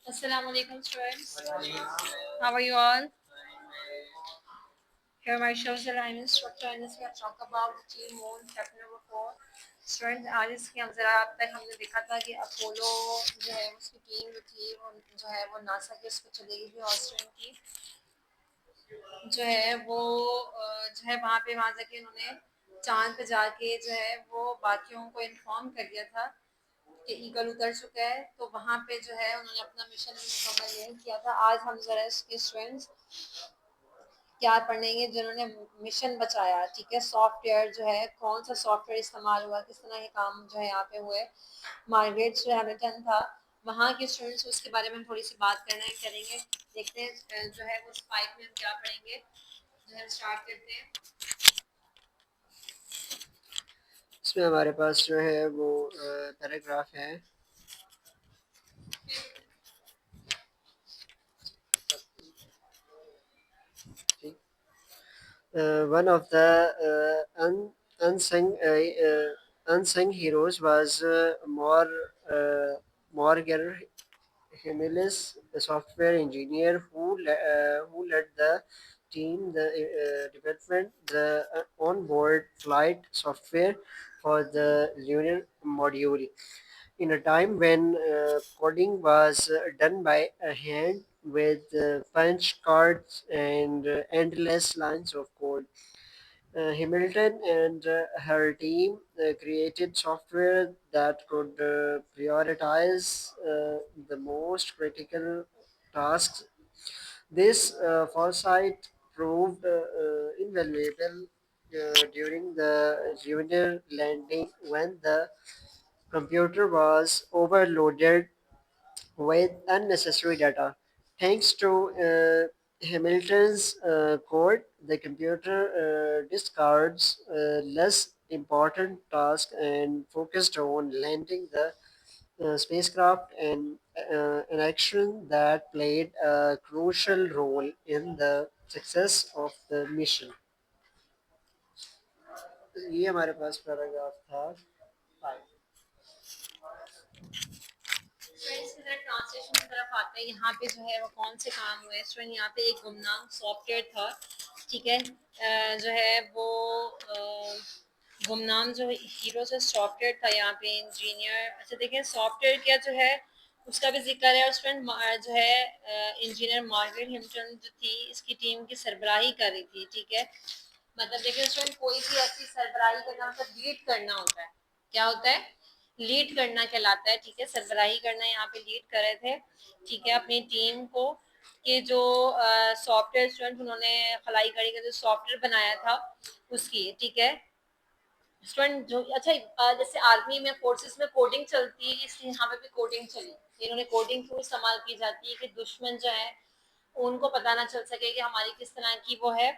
Assalamu alaikum students. How are you all? Here my social I'm instructor and this will talk about the team moon chapter number 4. Students आज इसके हम जरा अब तक हमने देखा था कि अपोलो जो है उसकी टीम जो थी वो जो है वो नासा के उस पर चली गई थी ऑस्ट्रेलियन की जो है वो जो है वहाँ जाके उन्होंने चांद पे जाके जो है वो बाकियों को इन्फॉर्म कर दिया था कि ईगल उतर चुका है। तो वहाँ पे जो है उन्होंने अपना मिशन भी मुकम्मल नहीं किया था। आज हम जरा इसके स्टूडेंट्स क्या पढ़ेंगे जिन्होंने मिशन बचाया, ठीक है। सॉफ्टवेयर जो है कौन सा सॉफ्टवेयर इस्तेमाल हुआ, किस तरह के काम जो है यहाँ पे हुए। मार्गरेट जो हैमिल्टन था वहाँ के स्टूडेंट्स, उसके बारे में हम थोड़ी सी बात करना है करेंगे। देखते हैं जो है वो स्पाइक में हम क्या पढ़ेंगे, जो है स्टार्ट करते हैं। इसमें हमारे पास जो है वो पैराग्राफ है। One of the unsung heroes was Morgan Hemilis, a software engineer who led the team the development the onboard flight software for the lunar module. In a time when coding was done by a hand with punch cards and endless lines of code. Hamilton and her team created software that could prioritize the most critical tasks. This foresight proved invaluable during the lunar landing when the computer was overloaded with unnecessary data. Thanks to Hamilton's code, the computer discards less important tasks and focused on landing the spacecraft and an action that played a crucial role in the success of the mission. ये हमारे पास paragraph था 5। Friends की तरफ translation की तरफ आते हैं। यहाँ पे जो है वो कौन से काम हुए स्टूडेंट, यहाँ पे एक गुमनाम सॉफ्टवेयर था, ठीक है। जो है वो गुमनाम जो हीरो से सॉफ्टवेयर था यहाँ पे इंजीनियर। अच्छा देखिए सॉफ्टवेयर क्या जो है उसका भी जिक्र है। और स्टूडेंट जो है इंजीनियर मार्गरेट हिम्पटन जो थी इसकी टीम की सरबराही कर रही थी, ठीक है। मतलब देखिए स्टूडेंट कोई भी ऐसी सरबराही करना मतलब लीड करना होता है। क्या होता है? लीड करना कहलाता है, ठीक है। सरबराही करना, यहाँ पे लीड कर रहे थे, ठीक है, अपनी टीम को कि जो सॉफ्टवेयर स्टूडेंट उन्होंने खलाई गाड़ी का जो सॉफ्टवेयर बनाया था उसकी, ठीक है। स्टूडेंट जो अच्छा जैसे आर्मी में फोर्सेस में कोडिंग चलती है, इसलिए यहाँ पे भी कोडिंग चली। इन्होंने कोडिंग क्यों इस्तेमाल की जाती है कि दुश्मन जो है उनको पता ना चल सके कि हमारी किस तरह की वो है।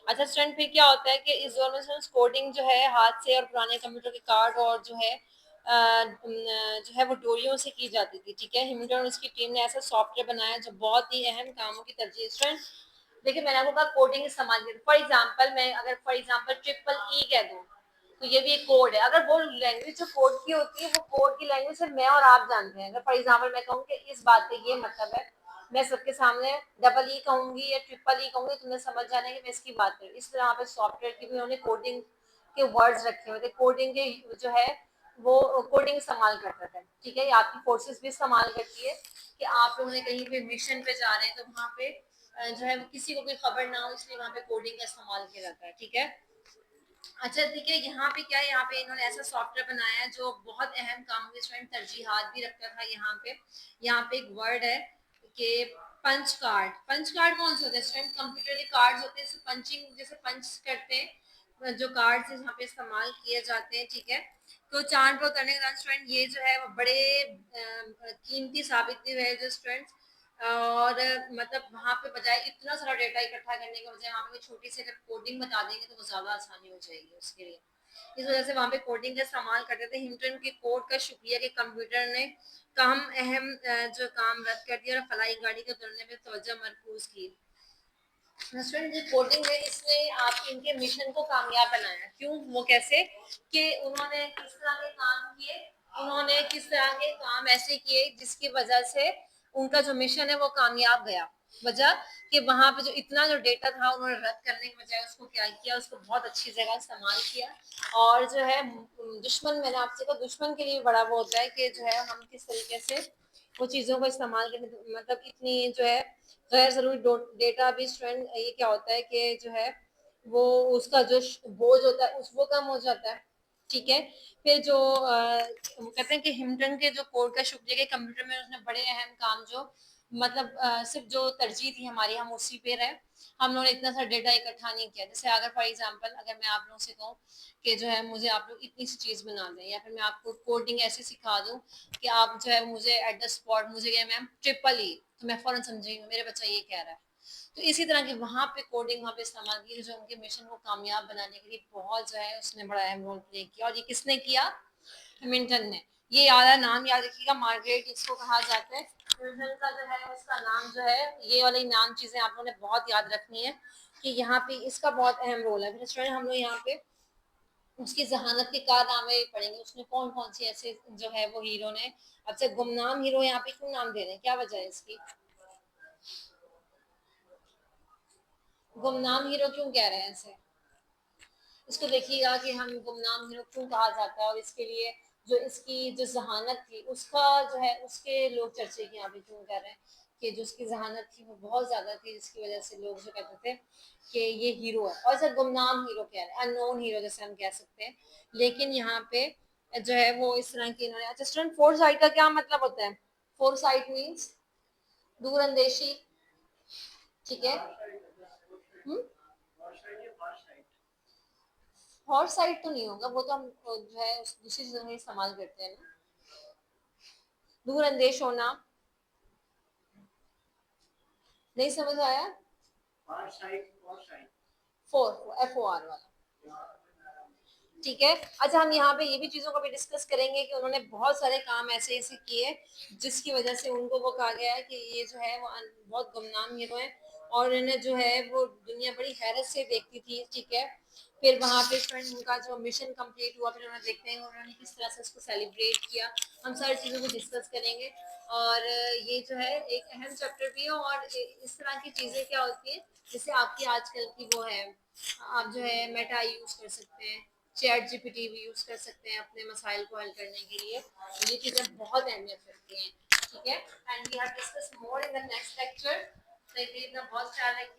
अच्छा स्टूडेंट फिर क्या होता है कि इस दौर में कोडिंग जो है हाथ से और पुराने कंप्यूटर के कार्ड और जो है जो है वो डोरियों से की जाती थी, ठीक है। हिमटन और उसकी टीम ने ऐसा सॉफ्टवेयर बनाया जो बहुत ही अहम कामों की तरजीह। स्टूडेंट देखिए मैंने आपको कहा कोडिंग इस्तेमाल की, फॉर एग्जाम्पल मैं अगर फॉर एग्जाम्पल ट्रिपल ई कह दूँ तो ये भी एक कोड है। अगर वो लैंग्वेज जो कोड की होती है वो कोड की लैंग्वेज सिर्फ मैं और आप जानते हैं। अगर फॉर एग्जाम्पल मैं कहूँ कि इस बात का ये मतलब है, मैं सबके सामने डबल ई कहूंगी या ट्रिपल ई कहूंगी तो मैं समझ जाना कि मैं इसकी बात करूँ। इस तरह पे सॉफ्टवेयर की भी उन्होंने कोडिंग के वर्ड्स रखे हुए थे। कोडिंग के जो है वो कोडिंग इस्तेमाल करता था, ठीक है। ये आपकी फोर्सेस भी इस्तेमाल करती है कि आप लोगों ने कहीं पे मिशन पे जा रहे हैं तो वहाँ पे जो है किसी को कोई खबर ना हो, इसलिए वहाँ पे कोडिंग का इस्तेमाल किया जाता है, ठीक है। अच्छा ठीक है, यहाँ पे क्या है, यहाँ पे इन्होंने ऐसा सॉफ्टवेयर बनाया है जो बहुत अहम कामों के स्टूडेंट तरजीहात भी रखता था। यहाँ पे एक वर्ड है कि पंच कार्ड। पंच कार्ड कौन सा होता है स्टूडेंट? कंप्यूटर के कार्ड्स होते हैं, पंचिंग जैसे पंच करते हैं जो कार्ड्स यहाँ पे इस्तेमाल किए जाते हैं, ठीक है। तो चांद पर उतरने के बाद स्टूडेंट ये जो है वो बड़े कीमती साबित भी हुए जो स्टूडेंट्स। और मतलब वहाँ पे बजाय इतना सारा डेटा इकट्ठा करने के बजाय वहाँ पे छोटी सी अगर कोडिंग बता देंगे तो वो ज़्यादा आसानी हो जाएगी उसके लिए। इस वजह से वहाँ पे कोडिंग का इस्तेमाल करते थे। हिम्टन के कोड का शुक्रिया कि कंप्यूटर ने काम अहम जो काम रद्द कर दिया और फलाई गाड़ी के उतरने पे तवज्जो मरकूज की। स्टूडेंट जो कोडिंग है इसमें आप इनके मिशन को कामयाब बनाया। क्यों? वो कैसे कि उन्होंने किस तरह के काम किए, उन्होंने किस तरह के काम ऐसे किए जिसकी वजह से उनका जो मिशन है वो कामयाब गया। वजह कि वहां पे जो इतना जो डेटा था उन्होंने रद्द करने के बजाय उसको क्या किया, उसको बहुत अच्छी जगह इस्तेमाल किया। और जो है दुश्मन, मैंने आपसे कहा दुश्मन के लिए बड़ा वो होता है कि जो है हम किस तरीके से वो चीज़ों को इस्तेमाल करने, मतलब इतनी जो है गैर ज़रूरी डेटा भी स्टूडेंट, ये क्या होता है कि जो है वो उसका जो बोझ होता है उस वो कम हो जाता है। ठीक है। फिर जो कहते हैं कि हिम्टन के जो कोड का शुक्रिया के कंप्यूटर में उसने बड़े अहम काम जो मतलब सिर्फ जो तरजीह थी हमारी, हम उसी पे रहे, हम लोगों ने इतना सारा डेटा इकट्ठा नहीं किया। जैसे अगर फॉर एग्जांपल अगर मैं आप लोगों से कहूँ कि जो है मुझे आप लोग इतनी सी चीज़ बना दें, या फिर मैं आपको कोडिंग ऐसे सिखा दूँ कि आप जो है मुझे एट द स्पॉट मुझे क्या मैम ट्रिपल ई, तो मैं फ़ौरन समझी मेरे बच्चा ये कह रहा है। तो इसी तरह की वहाँ पे कोडिंग वहाँ पे इस्तेमाल की जो उनके मिशन को कामयाब बनाने के लिए बहुत जो है उसने बड़ा अहम रोल प्ले किया। और ये किसने किया? हैमिल्टन ने। ये याद नाम याद रखिएगा, मार्गरेट इसको कहा जाता है। हैमिल्टन का जो है उसका नाम जो है, ये वाली नाम चीजें आप लोगों ने बहुत याद रखनी है कि यहाँ पे इसका बहुत अहम रोल है। फिर स्टूडेंट हम लोग यहाँ पे उसकी जहानत के कारनामे पढ़ेंगे, उसने कौन कौन से ऐसे जो है वो हीरो ने। अच्छा, गुमनाम हीरो यहाँ पे क्यों नाम दे रहे हैं, क्या वजह है इसकी? गुमनाम हीरो क्यों कह रहे हैं ऐसे? इसको देखिएगा कि हम गुमनाम हीरो क्यों कहा जाता है, और इसके लिए जो इसकी जो जहानत थी उसका जो है उसके लोग चर्चे की यहाँ पे क्यों कर रहे हैं कि जो उसकी जहानत थी वो बहुत ज्यादा थी, जिसकी वजह से लोग जो कहते थे कि ये हीरो है। और सर गुमनाम हीरो कह रहे हैं, अननोन हीरो जैसे हम कह सकते हैं। लेकिन यहाँ पे जो है वो इस तरह की इन्होंने, अच्छा स्टूडेंट फोर साइड का क्या मतलब होता है? फोर साइड मीन्स दूरंदेशी। ठीक है। हम्म। हॉट साइड तो नहीं होगा, वो तो हम जो है दूसरी चीजों में इस्तेमाल करते हैं ना। दूरअंदेश होना, नहीं समझ आया? फोर, एफ ओ आर वाला। ठीक है। अच्छा हम यहाँ पे ये भी चीजों को भी डिस्कस करेंगे कि उन्होंने बहुत सारे काम ऐसे ऐसे किए जिसकी वजह से उनको वो कहा गया है कि ये जो है वो बहुत गुमनाम हीरो है। और इन्हें जो है वो दुनिया बड़ी हैरत से देखती थी। ठीक है। फिर वहाँ पे फ्रेंड उनका जो मिशन कंप्लीट हुआ, फिर उन्होंने देखते हैं उन्होंने किस तरह से उसको सेलिब्रेट किया। हम सारी चीज़ों को डिस्कस करेंगे। और ये जो है एक अहम चैप्टर भी है। और इस तरह की चीज़ें क्या होती है, जैसे आपकी आजकल की वो है, आप जो है मेटा यूज़ कर सकते हैं, चैट जीपीटी भी यूज़ कर सकते हैं अपने मसाइल को हल करने के लिए। तो ये चीज़ें बहुत अहमियत रखती हैं। ठीक है। And we have discuss more in the next lecture. तो इतना बहुत ख्याल रखिए।